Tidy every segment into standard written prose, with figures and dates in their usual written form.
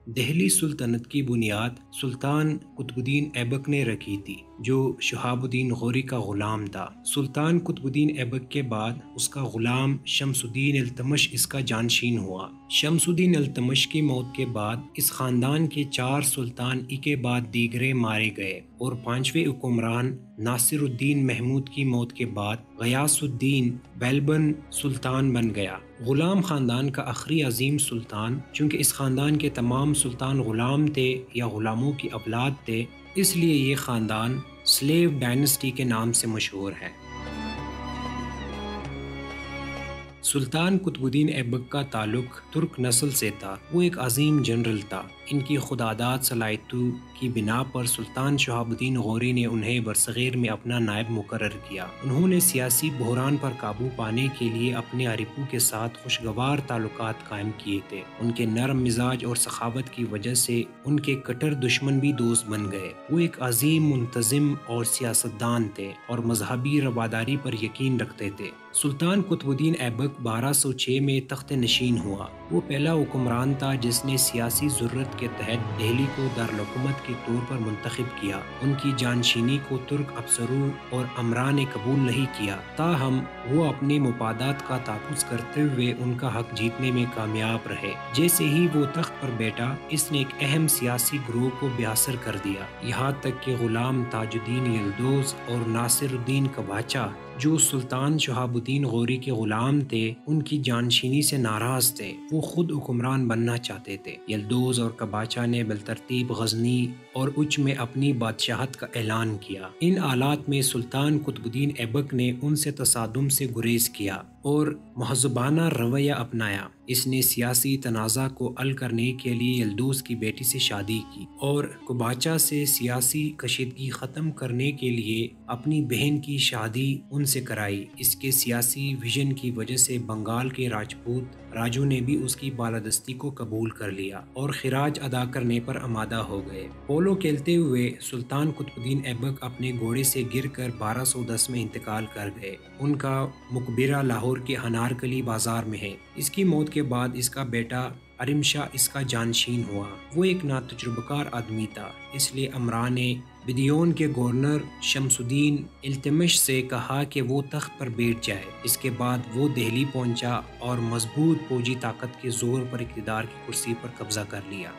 دہلی سلطنت کی بنیاد سلطان قطب الدین ایبک نے رکھی تھی، جو شہاب الدین غوری کا غلام تھا۔ سلطان قطب الدین ایبک کے بعد اس کا غلام شمس الدین التمش اس کا جانشین ہوا۔ شمس الدین التمش کی موت کے بعد اس خاندان کے 4 سلطان ایک بعد دیگرے مارے گئے، اور 5ویں حکمران ناصر الدین محمود کی موت کے بعد غیاث الدین بیلبن سلطان بن گیا۔ غلام خاندان کا آخری عظیم سلطان، چونکہ اس خاندان کے تمام سلطان غلام تھے یا غلاموں کی اولاد تھے، اس لیے یہ خاندان سلیو ڈائنسٹی کے نام سے مشہور ہے۔ سلطان قطب الدین ایبک کا تعلق ترک نسل سے تھا۔ وہ ایک عظیم جنرل تھا۔ ان کی خودداد صلاحیتوں کی بنا پر سلطان شہاب الدین غوری نے انہیں برصغیر میں اپنا نائب مقرر کیا۔ انہوں نے سیاسی بحران پر قابو پانے کے لیے اپنے حریفوں کے ساتھ خوشگوار تعلقات قائم کیے تھے۔ ان کے نرم مزاج اور سخاوت کی وجہ سے ان کے کٹر دشمن بھی دوست بن گئے۔ وہ ایک عظیم منتظم اور سیاستدان تھے اور مذہبی رواداری پر یقین رکھتے تھے۔ سلطان قطب الدین ایبک 1206 میں تخت نشین ہوا۔ وہ پہلا حکمران تھا جس نے سیاسی ضرورت کے تحت دہلی کو دارالحکومت کے طور پر منتخب کیا۔ ان کی جانشینی کو ترک افسروں اور امراء نے قبول نہیں کیا، تاہم وہ اپنے مفادات کا تحفظ کرتے ہوئے ان کا حق جیتنے میں کامیاب رہے۔ جیسے ہی وہ تخت پر بیٹھا، اس نے ایک اہم سیاسی گروہ کو بے اثر کر دیا، یہاں تک کہ غلام تاج الدین یلدوز اور ناصر الدین قباچہ، جو سلطان شہاب الدین غوری کے غلام تھے، ان کی جانشینی سے ناراض تھے۔ وہ خود حکمران بننا چاہتے تھے۔ یلدوز اور قباچہ نے بالترتیب غزنی اور اچ میں اپنی بادشاہت کا اعلان کیا۔ ان حالات میں سلطان قطب الدین ایبک نے ان سے تصادم سے گریز کیا اور مہذبانہ رویہ اپنایا۔ اس نے سیاسی تنازع کو حل کرنے کے لیے یلدوز کی بیٹی سے شادی کی اور قباچہ سے سیاسی کشیدگی ختم کرنے کے لیے اپنی بہن کی شادی ان سے کرائی۔ اس کے سیاسی ویژن کی وجہ سے بنگال کے راجپوت راجوں نے بھی اس کی بالادستی کو قبول کر لیا اور خراج ادا کرنے پر آمادہ ہو گئے۔ پولو کھیلتے ہوئے سلطان قطب الدین ایبک اپنے گھوڑے سے گر کر 1210 میں انتقال کر گئے۔ ان کا مقبرہ لاہور کے انارکلی بازار میں ہے۔ اس کی موت کے بعد اس کا بیٹا ارم شاہ اس کا جانشین ہوا۔ وہ ایک ناتجربہ کار آدمی تھا، اس لیے امراء نے بدیون کے گورنر شمس الدین التمش سے کہا کہ وہ تخت پر بیٹھ جائے۔ اس کے بعد وہ دہلی پہنچا اور مضبوط فوجی طاقت کے زور پر اقتدار کی کرسی پر قبضہ کر لیا۔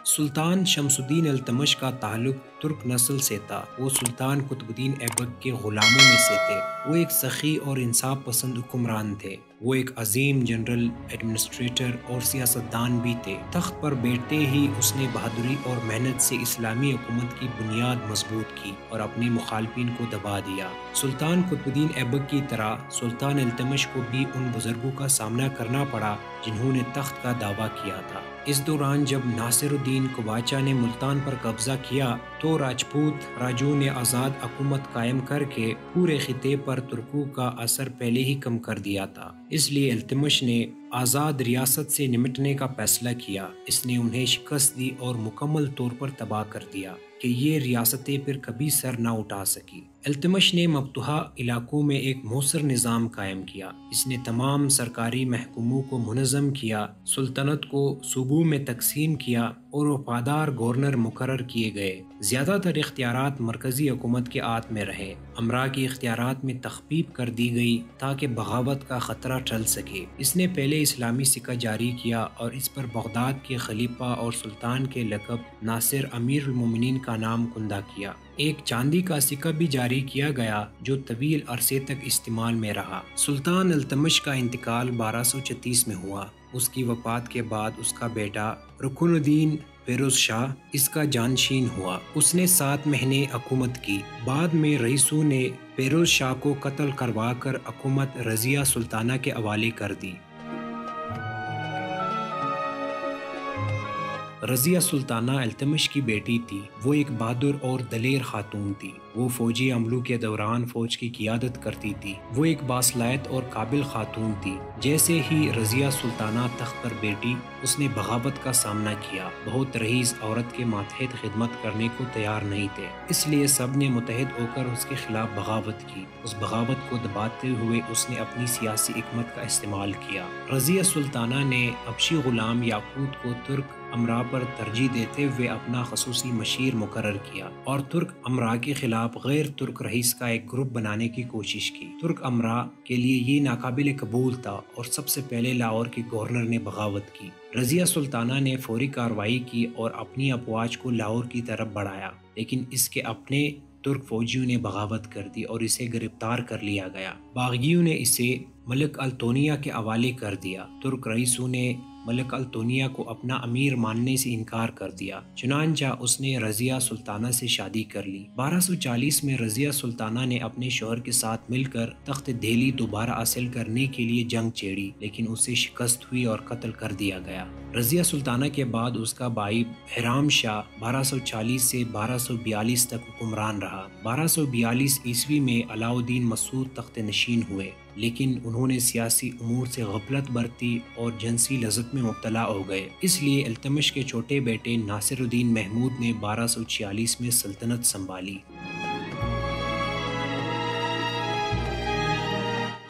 سلطان شمس الدین التمش کا تعلق ترک نسل سے تھا۔ وہ سلطان قطب الدین ایبک کے غلاموں میں سے تھے۔ وہ ایک سخی اور انصاف پسند حکمران تھے۔ وہ ایک عظیم جنرل، ایڈمنسٹریٹر اور سیاستدان بھی تھے۔ تخت پر بیٹھتے ہی اس نے بہادری اور محنت سے اسلامی حکومت کی بنیاد مضبوط کی اور اپنے مخالفین کو دبا دیا۔ سلطان قطب الدین ایبک کی طرح سلطان التمش کو بھی ان بزرگوں کا سامنا کرنا پڑا جنہوں نے تخت کا دعویٰ کیا تھا۔ اس دوران جب ناصر الدین قباچہ نے ملتان پر قبضہ کیا تو راجپوت راجوں نے آزاد حکومت قائم کر کے پورے خطے پر ترکوں کا اثر پہلے ہی کم کر دیا تھا۔ اس لیے التمش نے آزاد ریاست سے نمٹنے کا فیصلہ کیا۔ اس نے انہیں شکست دی اور مکمل طور پر تباہ کر دیا کہ یہ ریاستیں پھر کبھی سر نہ اٹھا سکی۔ التمش نے مفتوحہ علاقوں میں ایک مؤثر نظام قائم کیا۔ اس نے تمام سرکاری محکموں کو منظم کیا، سلطنت کو صوبوں میں تقسیم کیا اور وفادار گورنر مقرر کیے گئے۔ زیادہ تر اختیارات مرکزی حکومت کے ہاتھ میں رہے۔ امراء کی اختیارات میں تخفیف کر دی گئی تاکہ بغاوت کا خطرہ ٹل سکے۔ اس نے پہلے اسلامی سکہ جاری کیا اور اس پر بغداد کے خلیفہ اور سلطان کے لقب ناصر امیر المومنین کا نام کندہ کیا۔ ایک چاندی کا سکہ بھی جاری کیا گیا جو طویل عرصے تک استعمال میں رہا۔ سلطان التمش کا انتقال 1236 میں ہوا۔ اس کی وفات کے بعد اس کا بیٹا رکن الدین فیروز شاہ اس کا جانشین ہوا۔ اس نے 7 مہینے حکومت کی۔ بعد میں رئیسوں نے فیروز شاہ کو قتل کروا کر حکومت رضیہ سلطانہ کے حوالے کر دی۔ رضیہ سلطانہ التمش کی بیٹی تھی۔ وہ ایک بہادر اور دلیر خاتون تھی۔ وہ فوجی عملوں کے دوران فوج کی قیادت کرتی تھی۔ وہ ایک باصلاحیت اور قابل خاتون تھی۔ جیسے ہی رضیہ سلطانہ تخت پر بیٹھی، اس نے بغاوت کا سامنا کیا۔ بہت رئیس عورت کے ماتحت خدمت کرنے کو تیار نہیں تھے، اس لیے سب نے متحد ہو کر اس کے خلاف بغاوت کی۔ اس بغاوت کو دباتے ہوئے اس نے اپنی سیاسی حکمت کا استعمال کیا۔ رضیہ سلطانہ نے حبشی غلام یاقوت کو ترک امراء پر ترجیح دیتے ہوئے اپنا خصوصی مشیر مقرر کیا اور ترک امراء کے خلاف غیر ترک رئیس کا ایک گروپ بنانے کی کوشش کی۔ ترک امراء کے لیے یہ ناقابل قبول تھا اور سب سے پہلے لاہور کے گورنر نے بغاوت کی۔ رضیہ سلطانہ نے فوری کارروائی کی اور اپنی افواج کو لاہور کی طرف بڑھایا، لیکن اس کے اپنے ترک فوجیوں نے بغاوت کر دی اور اسے گرفتار کر لیا گیا۔ باغیوں نے اسے ملک التونیا کے حوالے کر دیا۔ ترک رئیسوں نے ملک التونیا کو اپنا امیر ماننے سے انکار کر دیا، چنانچہ اس نے رضیہ سلطانہ سے شادی کر لی۔ 1240 میں رضیہ سلطانہ نے اپنے شوہر کے ساتھ مل کر تخت دہلی دوبارہ حاصل کرنے کے لیے جنگ چھیڑی، لیکن اسے شکست ہوئی اور قتل کر دیا گیا۔ رضیہ سلطانہ کے بعد اس کا بھائی بہرام شاہ 1240 سے 1242 تک حکمران رہا۔ 1242 عیسوی میں علاء الدین مسعود تخت نشین ہوئے، لیکن انہوں نے سیاسی امور سے غفلت برتی اور جنسی لذت میں مبتلا ہو گئے۔ اس لیے التمش کے چھوٹے بیٹے ناصر الدین محمود نے 1246 میں سلطنت سنبھالی۔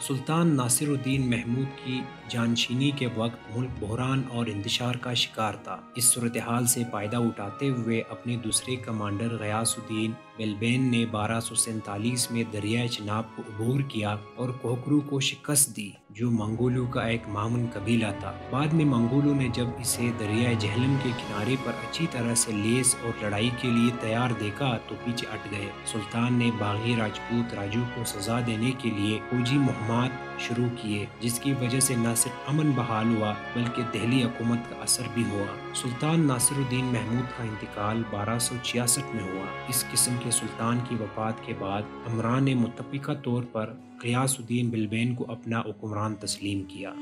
سلطان ناصر الدین محمود کی جانشینی کے وقت ملک بحران اور انتشار کا شکار تھا۔ اس صورتحال سے فائدہ اٹھاتے ہوئے اپنے دوسرے کمانڈر غیاث الدین بلبین نے 1247 میں دریائے چناب کو عبور کیا اور کوکرو کو شکست دی، جو منگولوں کا ایک معاون قبیلہ تھا۔ بعد میں منگولوں نے جب اسے دریائے جہلم کے کنارے پر اچھی طرح سے لیس اور لڑائی کے لیے تیار دیکھا تو پیچھے ہٹ گئے۔ سلطان نے باغی راجپوت راجو کو سزا دینے کے لیے فوجی مہمات شروع کیے، جس کی وجہ سے نہ صرف امن بحال ہوا بلکہ دہلی حکومت کا اثر بھی ہوا۔ سلطان ناصر الدین محمود کا انتقال 1266 میں ہوا۔ اس قسم کے سلطان کی وفات کے بعد امراء نے متفقہ طور پر غیاث الدین بلبین کو اپنا حکمران تسلیم کیا۔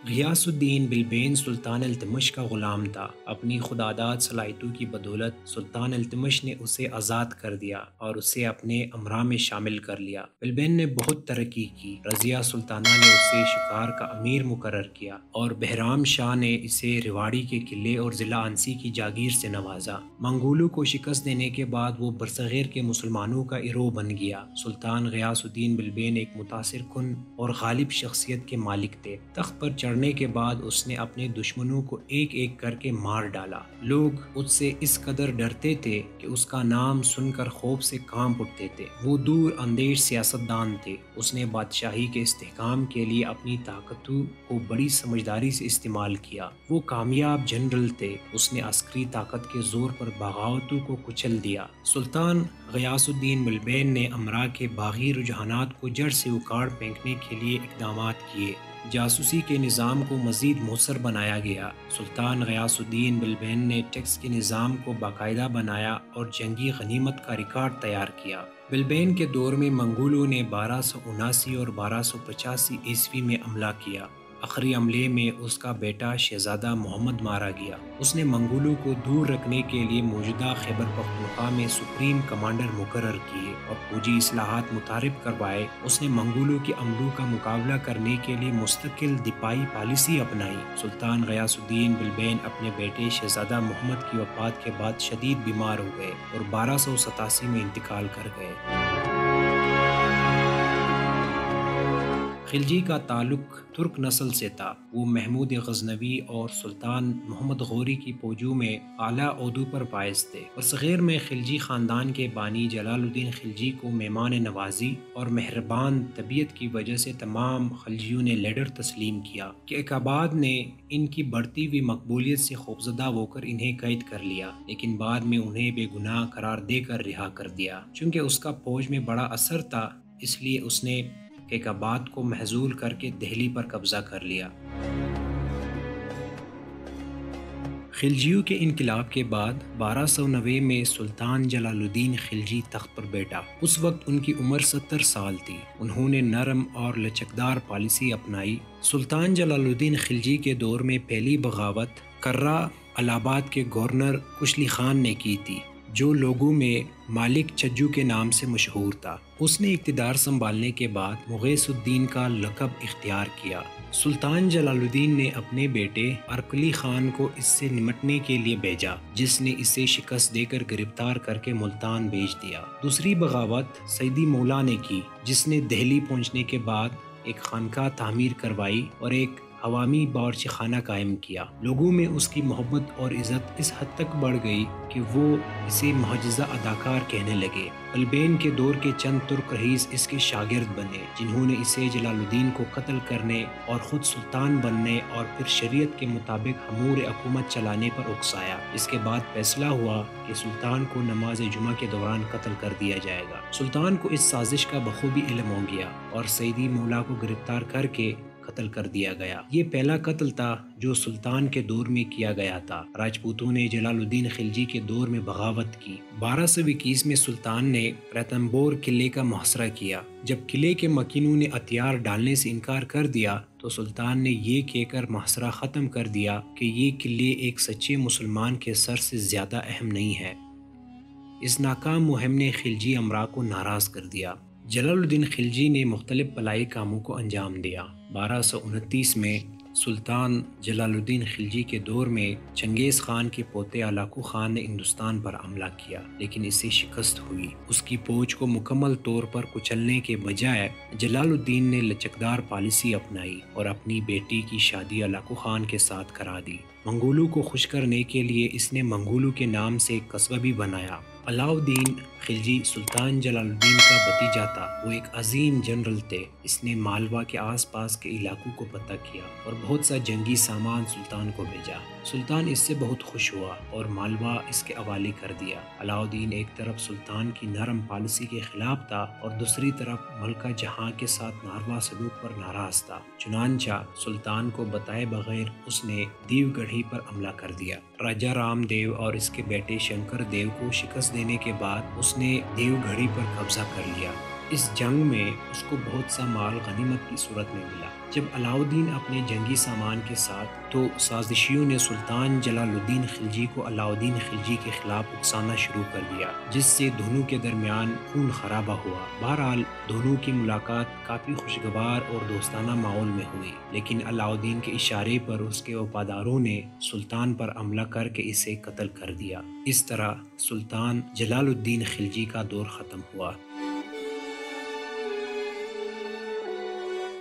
غیاث الدین بلبین سلطان التمش کا غلام تھا۔ اپنی خودداد صلاحیتوں کی بدولت سلطان التمش نے اسے آزاد کر دیا اور اسے اپنے امراء میں شامل کر لیا۔ بلبین نے بہت ترقی کی۔ رضیہ سلطانہ نے اسے شکار کا امیر مقرر کیا اور بہرام شاہ نے اسے ریواڑی کے قلعے اور ضلع انسی کی جاگیر سے نوازا۔ منگولوں کو شکست دینے کے بعد وہ برصغیر کے مسلمانوں کا ہیرو بن گیا۔ سلطان غیاث الدین بلبین ایک متاثر کن اور غالب شخصیت کے مالک تھے۔ تخت پر چڑھنے کے بعد اس نے اپنے دشمنوں کو ایک ایک کر کے مار ڈالا۔ لوگ اس سے اس قدر ڈرتے تھے کہ اس کا نام سن کر خوف سے کانپ اٹھتے تھے۔ وہ دور اندیش سیاستدان تھے۔ اس نے بادشاہی کے استحکام کے لیے اپنی طاقتوں کو بڑی سمجھداری سے استعمال کیا۔ وہ کامیاب جنرل تھے۔ اس نے عسکری طاقت کے زور پر بغاوتوں کو کچل دیا۔ سلطان غیاث الدین بلبین نے امراء کے باغی رجحانات کو جڑ سے اکھاڑ پھینکنے کے لیے اقدامات کیے۔ جاسوسی کے نظام کو مزید مؤثر بنایا گیا۔ سلطان غیاث الدین بلبین نے ٹیکس کے نظام کو باقاعدہ بنایا اور جنگی غنیمت کا ریکارڈ تیار کیا۔ بلبین کے دور میں منگولوں نے 1279 اور 1285 عیسوی میں حملہ کیا۔ آخری حملے میں اس کا بیٹا شہزادہ محمد مارا گیا۔ اس نے منگولوں کو دور رکھنے کے لیے موجودہ خیبر پختونخوا میں سپریم کمانڈر مقرر کیے اور فوجی اصلاحات متعارف کروائے۔ اس نے منگولوں کے حملوں کا مقابلہ کرنے کے لیے مستقل دفاعی پالیسی اپنائی۔ سلطان غیاث الدین بلبین اپنے بیٹے شہزادہ محمد کی وفات کے بعد شدید بیمار ہو گئے اور 1287 میں انتقال کر گئے۔ خلجی کا تعلق ترک نسل سے تھا۔ وہ محمود غزنوی اور سلطان محمد غوری کی فوجوں میں اعلیٰ عہدوں پر فائز تھے۔ برصغیر میں خلجی خاندان کے بانی جلال الدین خلجی کو مہمان نوازی اور مہربان طبیعت کی وجہ سے تمام خلجیوں نے لیڈر تسلیم کیا کہ اکاباد نے ان کی بڑھتی ہوئی مقبولیت سے خوفزدہ ہو کر انہیں قید کر لیا، لیکن بعد میں انہیں بے گناہ قرار دے کر رہا کر دیا۔ چونکہ اس کا فوج میں بڑا اثر تھا، اس لیے اس نے اکاباد کو محصول کر کے دہلی پر قبضہ کر لیا۔ خلجیوں کے انقلاب کے بعد 1290 میں سلطان جلال الدین خلجی تخت پر بیٹھا۔ اس وقت ان کی عمر 70 سال تھی۔ انہوں نے نرم اور لچکدار پالیسی اپنائی۔ سلطان جلال الدین خلجی کے دور میں پہلی بغاوت کرہ الہ آباد کے گورنر کشلی خان نے کی تھی، جو لوگوں میں مالک چجو کے نام سے مشہور تھا۔ اس نے اقتدار سنبھالنے کے بعد مغیث الدین کا لقب اختیار کیا۔ سلطان جلال الدین نے اپنے بیٹے ارکلی خان کو اس سے نمٹنے کے لیے بھیجا، جس نے اسے شکست دے کر گرفتار کر کے ملتان بھیج دیا۔ دوسری بغاوت سیدی مولا نے کی، جس نے دہلی پہنچنے کے بعد ایک خانقاہ تعمیر کروائی اور ایک عوامی باورچی خانہ قائم کیا۔ لوگوں میں اس کی محبت اور عزت اس حد تک بڑھ گئی کہ وہ اسے معجزہ اداکار کہنے لگے۔ بلبین کے دور کے چند ترک رئیس اس کے شاگرد بنے، جنہوں نے اسے جلال الدین کو قتل کرنے اور خود سلطان بننے اور پھر شریعت کے مطابق امور حکومت چلانے پر اکسایا۔ اس کے بعد فیصلہ ہوا کہ سلطان کو نماز جمعہ کے دوران قتل کر دیا جائے گا۔ سلطان کو اس سازش کا بخوبی علم ہو گیا اور سیدی مولا کو گرفتار کر کے قتل کر دیا گیا۔ یہ پہلا قتل تھا جو سلطان کے دور میں کیا گیا تھا۔ راجپوتوں نے جلال الدین خلجی کے دور میں بغاوت کی۔ 1221 میں سلطان نے رنتھمبور قلعے کا محاصرہ کیا۔ جب قلعے کے مکینوں نے ہتھیار ڈالنے سے انکار کر دیا تو سلطان نے یہ کہہ کر محاصرہ ختم کر دیا کہ یہ قلعے ایک سچے مسلمان کے سر سے زیادہ اہم نہیں ہے۔ اس ناکام مہم نے خلجی امراء کو ناراض کر دیا۔ جلال الدین خلجی نے مختلف بلائی کاموں کو انجام دیا۔ 1229 میں سلطان جلال الدین خلجی کے دور میں چنگیز خان کے پوتے ہلاکو خان نے ہندوستان پر حملہ کیا، لیکن اسے شکست ہوئی۔ اس کی فوج کو مکمل طور پر کچلنے کے بجائے جلال الدین نے لچکدار پالیسی اپنائی اور اپنی بیٹی کی شادی ہلاکو خان کے ساتھ کرا دی۔ منگولوں کو خوش کرنے کے لیے اس نے منگولو کے نام سے ایک قصبہ بھی بنایا۔ علاؤ الدین خلجی سلطان جلال الدین کا بھتیجا تھا۔ وہ ایک عظیم جنرل تھے۔ اس نے مالوا کے آس پاس کے علاقوں کو فتح کیا اور بہت سا جنگی سامان سلطان کو بھیجا۔ سلطان اس سے بہت خوش ہوا اور مالوا اس کے حوالے کر دیا۔ علاؤ الدین ایک طرف سلطان کی نرم پالیسی کے خلاف تھا اور دوسری طرف ملکہ جہاں کے ساتھ ناروا سلوک پر ناراض تھا۔ چنانچہ سلطان کو بتائے بغیر اس نے دیو گڑھی پر حملہ کر دیا۔ راجہ رام دیو اور اس کے بیٹے شنکر دیو کو شکست دینے کے بعد اس نے دیو گڑھی پر قبضہ کر لیا۔ اس جنگ میں اس کو بہت سا مال غنیمت کی صورت میں ملا۔ جب علاؤ الدین اپنے جنگی سامان کے ساتھ تو سازشیوں نے سلطان جلال الدین خلجی کو علاؤ الدین خلجی کے خلاف اکسانا شروع کر دیا، جس سے دونوں کے درمیان خون خرابہ ہوا۔ بہرحال دونوں کی ملاقات کافی خوشگوار اور دوستانہ ماحول میں ہوئی، لیکن علاؤ الدین کے اشارے پر اس کے وفاداروں نے سلطان پر حملہ کر کے اسے قتل کر دیا۔ اس طرح سلطان جلال الدین خلجی کا دور ختم ہوا۔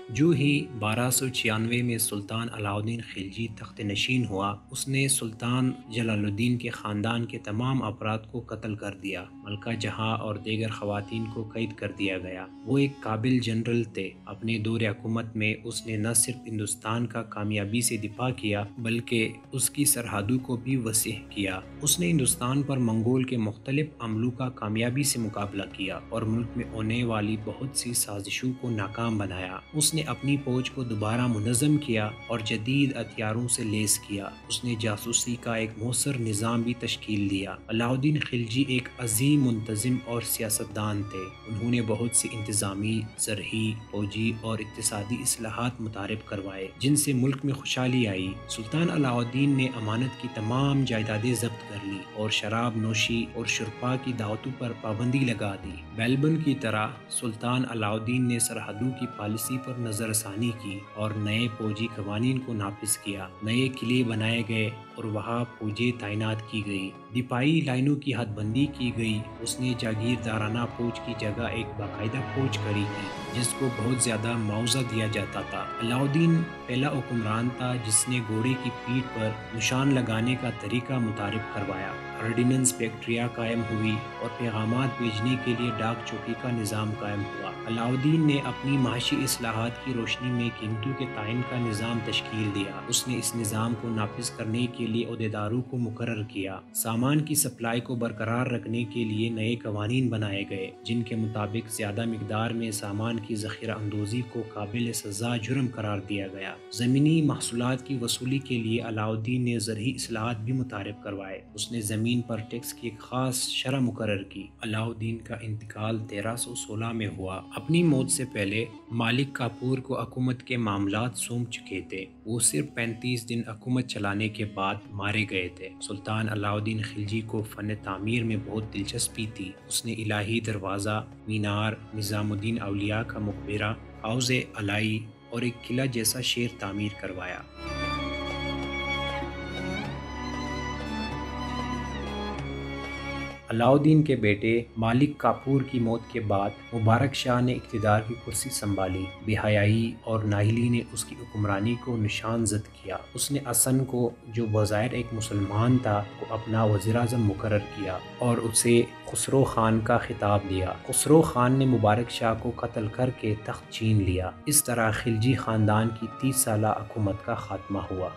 جو ہی 1296 میں سلطان علاؤ الدین خلجی تخت نشین ہوا، اس نے سلطان جلال الدین کے خاندان کے تمام افراد کو قتل کر دیا۔ ملکہ جہاں اور دیگر خواتین کو قید کر دیا گیا۔ وہ ایک قابل جنرل تھے۔ اپنے دور حکومت میں اس نے نہ صرف ہندوستان کا کامیابی سے دفاع کیا بلکہ اس کی سرحدوں کو بھی وسیع کیا۔ اس نے ہندوستان پر منگول کے مختلف حملوں کا کامیابی سے مقابلہ کیا اور ملک میں ہونے والی بہت سی سازشوں کو ناکام بنایا۔ اس نے اپنی فوج کو دوبارہ منظم کیا اور جدید ہتھیاروں سے لیس کیا۔ اس نے جاسوسی کا ایک مؤثر نظام بھی تشکیل دیا۔ علاؤ الدین خلجی ایک عظیم منتظم اور سیاستدان تھے۔ انہوں نے بہت سی انتظامی، زرعی، فوجی اور اقتصادی اصلاحات متعارف کروائے، جن سے ملک میں خوشحالی آئی۔ سلطان علاؤ الدین نے امانت کی تمام جائیدادیں ضبط کر لی اور شراب نوشی اور شرفا کی دعوتوں پر پابندی لگا دی۔ بیلبن کی طرح سلطان علاؤ الدین نے سرحدوں کی پالیسی پر نظر ثانی کی اور نئے فوجی قوانین کو نافذ کیا۔ نئے قلعے بنائے گئے اور وہاں فوجیں تعینات کی گئی۔ دفاعی لائنوں کی حد بندی کی گئی۔ اس نے جاگیردارانہ فوج کی جگہ ایک باقاعدہ فوج کھڑی کی، جس کو بہت زیادہ معاوضہ دیا جاتا تھا۔ علاؤ الدین پہلا حکمران تھا جس نے گھوڑے کی پیٹھ پر نشان لگانے کا طریقہ متعارف کروایا۔ آرڈیننس بیکٹریا قائم ہوئی اور پیغامات بھیجنے کے لیے ڈاک چوکی کا نظام قائم ہوا۔ علاؤ الدین نے اپنی معاشی اصلاحات کی روشنی میں قیمتوں کے تعین کا نظام تشکیل دیا۔ اس نے اس نظام کو نافذ کرنے کے لیے عہدیداروں کو مقرر کیا۔ سامان کی سپلائی کو برقرار رکھنے کے لیے نئے قوانین بنائے گئے، جن کے مطابق زیادہ مقدار میں سامان کی ذخیرہ اندوزی کو قابل سزا جرم قرار دیا گیا۔ زمینی محصولات کی وصولی کے لیے علاؤ الدین نے زرعی اصلاحات بھی متعارف کروائے۔ اس نے زمین پر ٹیکس کی ایک خاص شرح مقرر کی۔ علاؤ الدین کا انتقال 1316 میں ہوا۔ اپنی موت سے پہلے مالک کافور کو حکومت کے معاملات سونپ چکے تھے۔ وہ صرف 35 دن حکومت چلانے کے بعد مارے گئے تھے۔ سلطان علاؤ الدین خلجی کو فن تعمیر میں بہت دلچسپی تھی۔ اس نے الہی دروازہ، مینار، نظام الدین اولیاء کا مقبرہ، حوض علائی اور ایک قلعہ جیسا شہر تعمیر کروایا۔ علاؤ الدین کے بیٹے مالک کافور کی موت کے بعد مبارک شاہ نے اقتدار کی کرسی سنبھالی۔ بے حیائی اور نااہلی نے اس کی حکمرانی کو نشان زد کیا۔ اس نے حسن کو، جو بظاہر ایک مسلمان تھا، کو اپنا وزیر اعظم مقرر کیا اور اسے خسرو خان کا خطاب دیا۔ خسرو خان نے مبارک شاہ کو قتل کر کے تخت چھین لیا۔ اس طرح خلجی خاندان کی 30 سالہ حکومت کا خاتمہ ہوا۔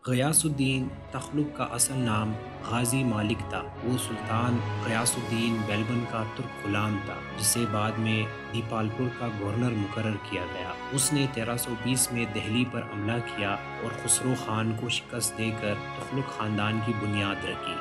غیاث الدین تغلق کا اصل نام غازی مالک تھا۔ وہ سلطان غیاث الدین بیلبن کا ترک غلام تھا، جسے بعد میں دیپالپور کا گورنر مقرر کیا گیا۔ اس نے 1320 میں دہلی پر حملہ کیا اور خسرو خان کو شکست دے کر تغلق خاندان کی بنیاد رکھی۔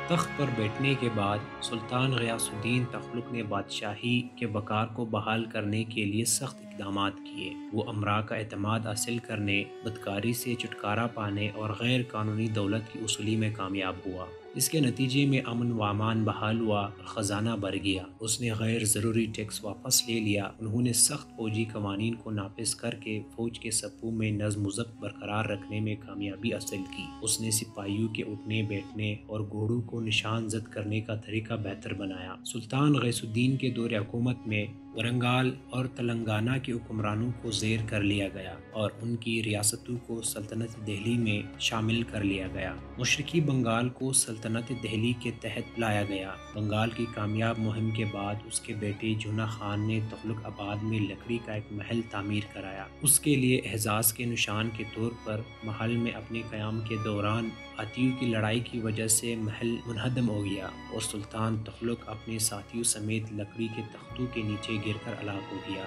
تخت پر بیٹھنے کے بعد سلطان غیاث الدین تغلق نے بادشاہی کے وقار کو بحال کرنے کے لیے سخت اقدامات کیے۔ وہ امراء کا اعتماد حاصل کرنے، بدکاری سے چھٹکارا پانے اور غیر قانونی دولت کی وصولی میں کامیاب ہوا۔ اس کے نتیجے میں امن و امان بحال ہوا اور خزانہ بھر گیا۔ اس نے غیر ضروری ٹیکس واپس لے لیا۔ انہوں نے سخت فوجی قوانین کو نافذ کر کے فوج کے صفوں میں نظم و ضبط برقرار رکھنے میں کامیابی حاصل کی۔ اس نے سپاہیوں کے اٹھنے بیٹھنے اور گھوڑوں کو نشان زد کرنے کا طریقہ بہتر بنایا۔ سلطان غیاث الدین کے دور حکومت میں ورنگال اور تلنگانہ کے حکمرانوں کو زیر کر لیا گیا اور ان کی ریاستوں کو سلطنت دہلی میں شامل کر لیا گیا۔ مشرقی بنگال کو سلطنت دہلی کے تحت لایا گیا۔ بنگال کی کامیاب مہم کے بعد اس کے بیٹے جونا خان نے تغلق آباد میں لکڑی کا ایک محل تعمیر کرایا۔ اس کے لیے اعزاز کے نشان کے طور پر محل میں اپنے قیام کے دوران ہاتھیوں کی لڑائی کی وجہ سے محل منہدم ہو گیا اور سلطان تغلق اپنے ساتھیوں سمیت لکڑی کے تختوں کے نیچے گر کر ہلاک ہو گیا۔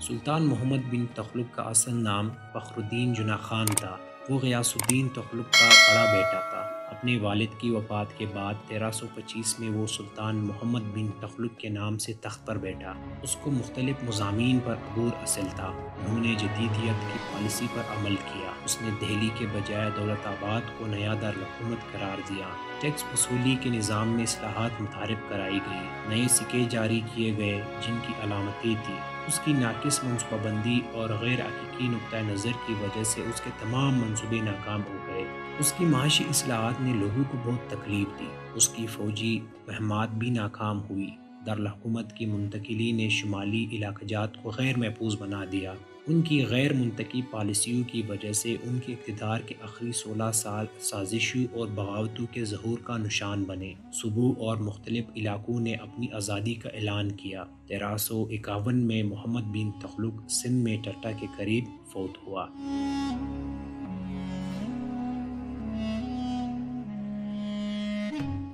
سلطان محمد بن تغلق کا اصل نام فخر الدین جونا خان تھا۔ وہ غیاث الدین تغلق کا بڑا بیٹا تھا۔ اپنے والد کی وفات کے بعد 1325 میں وہ سلطان محمد بن تغلق کے نام سے تخت پر بیٹھا۔ اس کو مختلف مضامین پر عبور حاصل تھا۔ انہوں نے جدیدیت کی پالیسی پر عمل کیا۔ اس نے دہلی کے بجائے دولت آباد کو نیا دارالحکومت قرار دیا۔ ٹیکس وصولی کے نظام میں اصلاحات متعارف کرائی گئی۔ نئے سکے جاری کیے گئے جن کی علامتیں تھیں۔ اس کی ناقص منصوبہ بندی اور غیر حقیقی نقطہ نظر کی وجہ سے اس کے تمام منصوبے ناکام ہو گئے۔ اس کی معاشی اصلاحات نے لوگوں کو بہت تکلیف دی۔ اس کی فوجی مہمات بھی ناکام ہوئی۔ دارالحکومت کی منتقلی نے شمالی علاقہ جات کو غیر محفوظ بنا دیا۔ ان کی غیر منطقی پالیسیوں کی وجہ سے ان کے اقتدار کے آخری 16 سال سازشوں اور بغاوتوں کے ظہور کا نشان بنے۔ صوبوں اور مختلف علاقوں نے اپنی آزادی کا اعلان کیا۔ 1351 میں محمد بن تغلق سندھ میں ٹٹا کے قریب فوت ہوا۔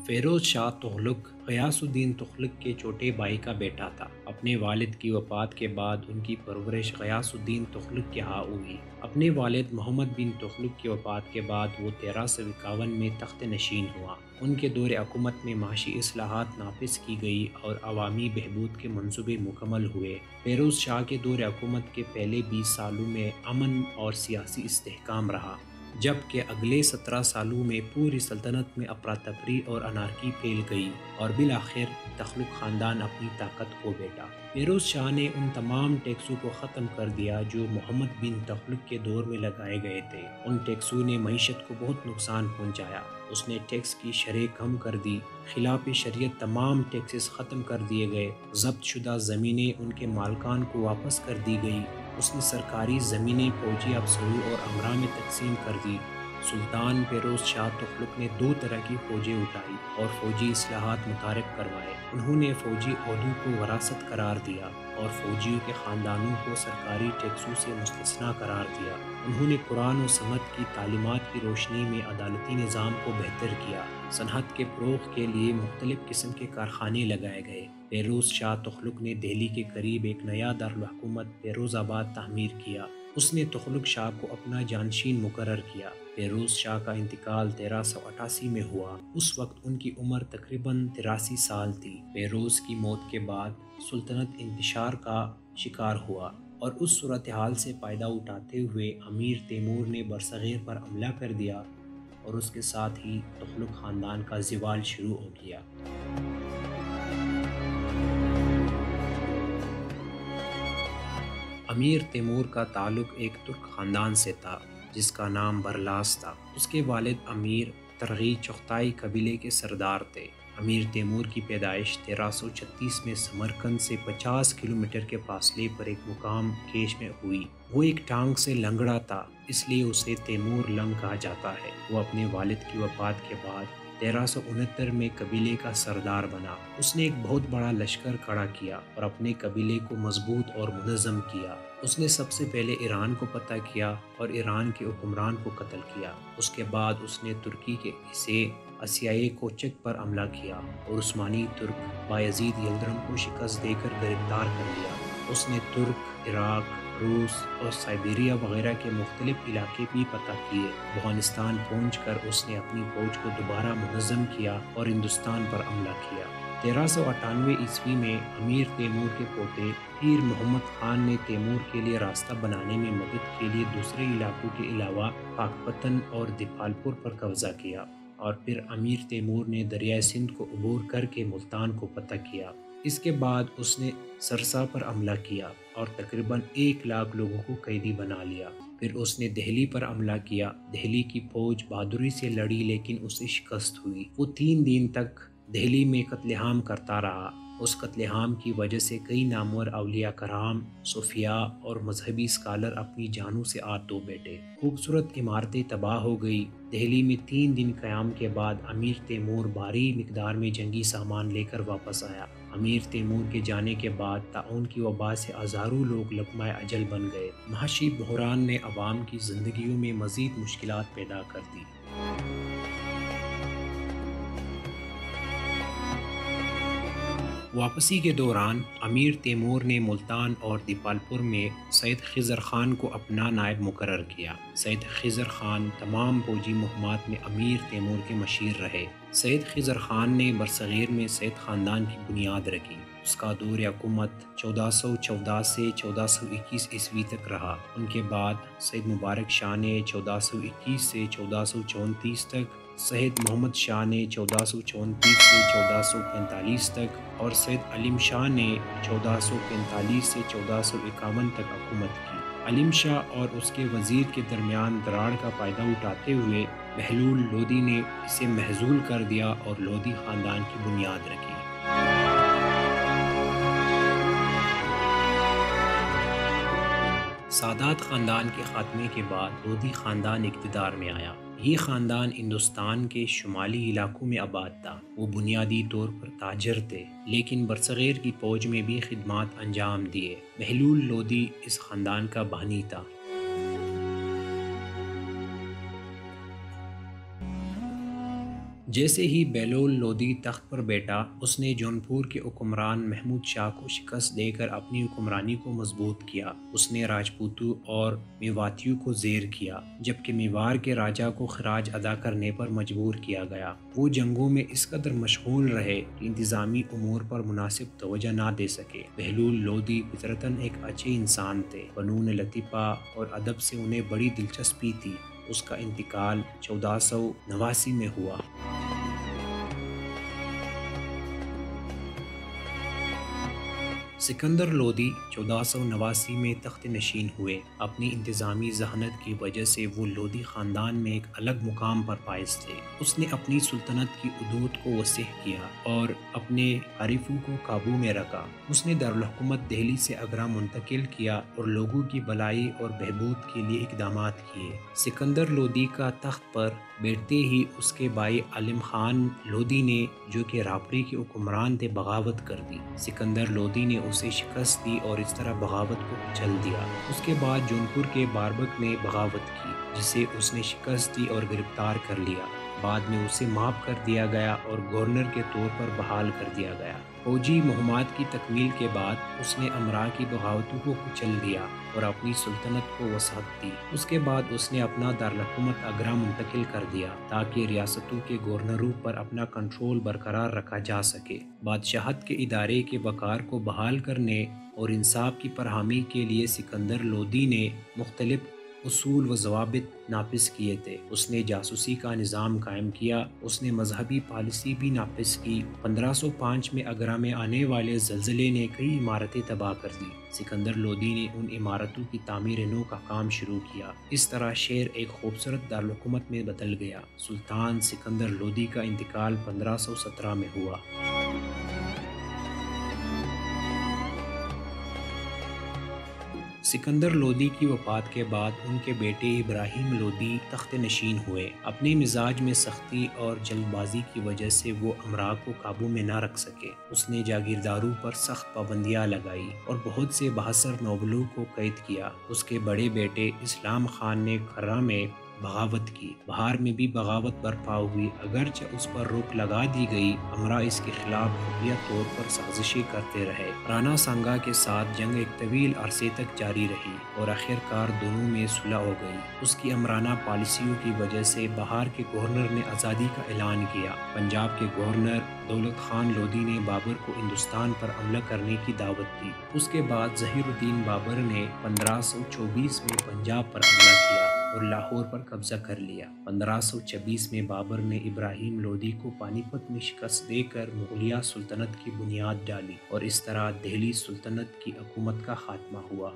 فیروز شاہ تغلق غیاث الدین تغلق کے چھوٹے بھائی کا بیٹا تھا۔ اپنے والد کی وفات کے بعد ان کی پرورش غیاث الدین تغلق کے ہاں ہوئی۔ اپنے والد محمد بن تغلق کی وفات کے بعد وہ 1351 میں تخت نشین ہوا۔ ان کے دور حکومت میں معاشی اصلاحات نافذ کی گئی اور عوامی بہبود کے منصوبے مکمل ہوئے۔ فیروز شاہ کے دور حکومت کے پہلے 20 سالوں میں امن اور سیاسی استحکام رہا، جبکہ اگلے 17 سالوں میں پوری سلطنت میں افراتفری اور انارکی پھیل گئی اور بالآخر تغلق خاندان اپنی طاقت کھو بیٹھا۔ فیروز شاہ نے ان تمام ٹیکسوں کو ختم کر دیا جو محمد بن تغلق کے دور میں لگائے گئے تھے۔ ان ٹیکسوں نے معیشت کو بہت نقصان پہنچایا۔ اس نے ٹیکس کی شرح کم کر دی، خلاف شریعت تمام ٹیکسز ختم کر دیے گئے، ضبط شدہ زمینیں ان کے مالکان کو واپس کر دی گئی، اس نے سرکاری زمینیں فوجی افسروں اور امراء میں تقسیم کر دی۔ سلطان فیروز شاہ تغلق نے 2 طرح کی فوجیں اٹھائی اور فوجی اصلاحات متعارف کروائے۔ انہوں نے فوجی عہدوں کو وراثت قرار دیا اور فوجیوں کے خاندانوں کو سرکاری ٹیکسوں سے مستثنیٰ قرار دیا۔ انہوں نے قرآن و سنت کی تعلیمات کی روشنی میں عدالتی نظام کو بہتر کیا۔ صنعت کے فروغ کے لیے مختلف قسم کے کارخانے لگائے گئے۔ فیروز شاہ تغلق نے دہلی کے قریب ایک نیا دارالحکومت فیروز آباد تعمیر کیا۔ اس نے تغلق شاہ کو اپنا جانشین مقرر کیا۔ فیروز شاہ کا انتقال 1388 میں ہوا۔ اس وقت ان کی عمر تقریباً 83 سال تھی۔ فیروز کی موت کے بعد سلطنت انتشار کا شکار ہوا اور اس صورتحال سے فائدہ اٹھاتے ہوئے امیر تیمور نے برصغیر پر حملہ کر دیا اور اس کے ساتھ ہی تغلق خاندان کا زوال شروع ہو گیا۔ امیر تیمور کا تعلق ایک ترک خاندان سے تھا جس کا نام برلاس تھا۔ اس کے والد امیر ترغی چغتائی قبیلے کے سردار تھے۔ امیر تیمور کی پیدائش 1336 میں سمرقند سے 50 کلومیٹر کے فاصلے پر ایک مقام کیش میں ہوئی۔ وہ ایک ٹانگ سے لنگڑا تھا، اس لیے اسے تیمور لنگ کہا جاتا ہے۔ وہ اپنے والد کی وفات کے بعد 1369 میں قبیلے کا سردار بنا۔ اس نے ایک بہت بڑا لشکر کھڑا کیا اور اپنے قبیلے کو مضبوط اور منظم کیا۔ اس نے سب سے پہلے ایران کو فتح کیا اور ایران کے حکمران کو قتل کیا۔ اس کے بعد اس نے ترکی کے حصے آسیائے کوچک پر حملہ کیا اور عثمانی ترک بایزید یلدرم کو شکست دے کر گرفتار کر لیا۔ اس نے ترک، عراق، روس اور سائبیریا وغیرہ کے مختلف علاقے بھی فتح کیے۔ افغانستان پہنچ کر اس نے اپنی فوج کو دوبارہ منظم کیا اور ہندوستان پر حملہ کیا۔ 1398 عیسوی میں امیر تیمور کے پوتے پیر محمد خان نے تیمور کے لیے راستہ بنانے میں مدد کے لیے دوسرے علاقوں کے علاوہ پاکپتن اور دیپالپور پر قبضہ کیا اور پھر امیر تیمور نے دریائے سندھ کو عبور کر کے ملتان کو فتح کیا۔ اس کے بعد اس نے سرسا پر حملہ کیا اور تقریباً 1 لاکھ لوگوں کو قیدی بنا لیا۔ پھر اس نے دہلی پر حملہ کیا۔ دہلی کی فوج بہادری سے لڑی لیکن اسے شکست ہوئی۔ وہ 3 دن تک دہلی میں قتل عام کرتا رہا۔ اس قتل عام کی وجہ سے کئی نامور اولیاء کرام، صوفیاء اور مذہبی اسکالر اپنی جانوں سے ہاتھ دھو بیٹھے۔ خوبصورت عمارتیں تباہ ہو گئی۔ دہلی میں 3 دن قیام کے بعد امیر تیمور بھاری مقدار میں جنگی سامان لے کر واپس آیا۔ امیر تیمور کے جانے کے بعد طاعون کی وبا سے ہزاروں لوگ لقمہ اجل بن گئے۔ معاشی بحران نے عوام کی زندگیوں میں مزید مشکلات پیدا کر دی۔ واپسی کے دوران امیر تیمور نے ملتان اور دیپالپور میں سید خضر خان کو اپنا نائب مقرر کیا۔ سید خضر خان تمام فوجی مہمات میں امیر تیمور کے مشیر رہے۔ سید خضر خان نے برصغیر میں سید خاندان کی بنیاد رکھی۔ اس کا دور حکومت 1414 سے 1421 عیسوی تک رہا۔ ان کے بعد سید مبارک شاہ نے 1421 سے 1434 تک، سید محمد شاہ نے 1434 سے 1445 تک اور سید علیم شاہ نے 1445 سے 1451 تک حکومت کی۔ علیم شاہ اور اس کے وزیر کے درمیان دراڑ کا فائدہ اٹھاتے ہوئے بہلول لودھی نے اسے محصول کر دیا اور لودھی خاندان کی بنیاد رکھی۔ سادات خاندان کے خاتمے کے بعد لودھی خاندان اقتدار میں آیا۔ یہ خاندان ہندوستان کے شمالی علاقوں میں آباد تھا۔ وہ بنیادی طور پر تاجر تھے لیکن برصغیر کی فوج میں بھی خدمات انجام دیے۔ بہلول لودھی اس خاندان کا بانی تھا۔ جیسے ہی بہلول لودھی تخت پر بیٹھا، اس نے جونپور کے حکمران محمود شاہ کو شکست دے کر اپنی حکمرانی کو مضبوط کیا۔ اس نے راجپوتوں اور میواتیوں کو زیر کیا، جبکہ میوار کے راجا کو خراج ادا کرنے پر مجبور کیا گیا۔ وہ جنگوں میں اس قدر مشغول رہے کہ انتظامی امور پر مناسب توجہ نہ دے سکے۔ بہلول لودھی فطرتاً ایک اچھے انسان تھے۔ فنون لطیفہ اور ادب سے انہیں بڑی دلچسپی تھی۔ اس کا انتقال 1489 میں ہوا۔ سکندر لودھی 1489 میں تخت نشین ہوئے۔ اپنی انتظامی ذہانت کی وجہ سے وہ لودھی خاندان میں ایک الگ مقام پر فائز تھے۔ اس نے اپنی سلطنت کی حدود کو وسیع کیا اور اپنے حریفوں کو قابو میں رکھا۔ اس نے دارالحکومت دہلی سے آگرہ منتقل کیا اور لوگوں کی بھلائی اور بہبود کے لیے اقدامات کیے۔ سکندر لودھی کا تخت پر بیٹھتے ہی اس کے بھائی عالم خان لودھی نے، جو کہ راپری کے حکمران تھے، بغاوت کر دی۔ سکندر لودھی نے اسے شکست دی اور اس طرح بغاوت کو کچل دیا۔ اس کے بعد جونپور کے باربک نے بغاوت کی، جسے اس نے شکست دی اور گرفتار کر لیا۔ بعد میں اسے معاف کر دیا گیا اور گورنر کے طور پر بحال کر دیا گیا۔ فوجی مہمات کی تکمیل کے بعد اس نے امراء کی بغاوتوں کو کچل دیا اور اپنی سلطنت کو وسعت دی۔ اس کے بعد اس نے اپنا دارالحکومت آگرہ منتقل کر دیا تاکہ ریاستوں کے گورنروں پر اپنا کنٹرول برقرار رکھا جا سکے۔ بادشاہت کے ادارے کے وقار کو بحال کرنے اور انصاف کی فراہمی کے لیے سکندر لودھی نے مختلف اصول و ضوابط نافذ کیے تھے۔ اس نے جاسوسی کا نظام قائم کیا۔ اس نے مذہبی پالیسی بھی نافذ کی۔ 1505 میں آگرہ میں آنے والے زلزلے نے کئی عمارتیں تباہ کر دی۔ سکندر لودھی نے ان عمارتوں کی تعمیر نو کا کام شروع کیا۔ اس طرح شہر ایک خوبصورت دارالحکومت میں بدل گیا۔ سلطان سکندر لودھی کا انتقال 1517 میں ہوا۔ سکندر لودھی کی وفات کے بعد ان کے بیٹے ابراہیم لودھی تخت نشین ہوئے۔ اپنے مزاج میں سختی اور جلد بازی کی وجہ سے وہ امراء کو قابو میں نہ رکھ سکے۔ اس نے جاگیرداروں پر سخت پابندیاں لگائی اور بہت سے بااثر نوبلوں کو قید کیا۔ اس کے بڑے بیٹے اسلام خان نے کھرا میں بغاوت کی۔ بہار میں بھی بغاوت برپا ہوئی۔ اگرچہ اس پر روک لگا دی گئی، امراء اس کے خلاف خفیہ طور پر سازشیں کرتے رہے۔ رانا سانگا کے ساتھ جنگ ایک طویل عرصے تک جاری رہی اور آخرکار دونوں میں صلح ہو گئی۔ اس کی امرانہ پالیسیوں کی وجہ سے بہار کے گورنر نے آزادی کا اعلان کیا۔ پنجاب کے گورنر دولت خان لودھی نے بابر کو ہندوستان پر حملہ کرنے کی دعوت دی۔ اس کے بعد ظہیر الدین بابر نے 1524 میں پنجاب پر حملہ کیا اور لاہور پر قبضہ کر لیا۔ 1526 میں بابر نے ابراہیم لودھی کو پانی پت میں شکست دے کر مغلیہ سلطنت کی بنیاد ڈالی اور اس طرح دہلی سلطنت کی حکومت کا خاتمہ ہوا۔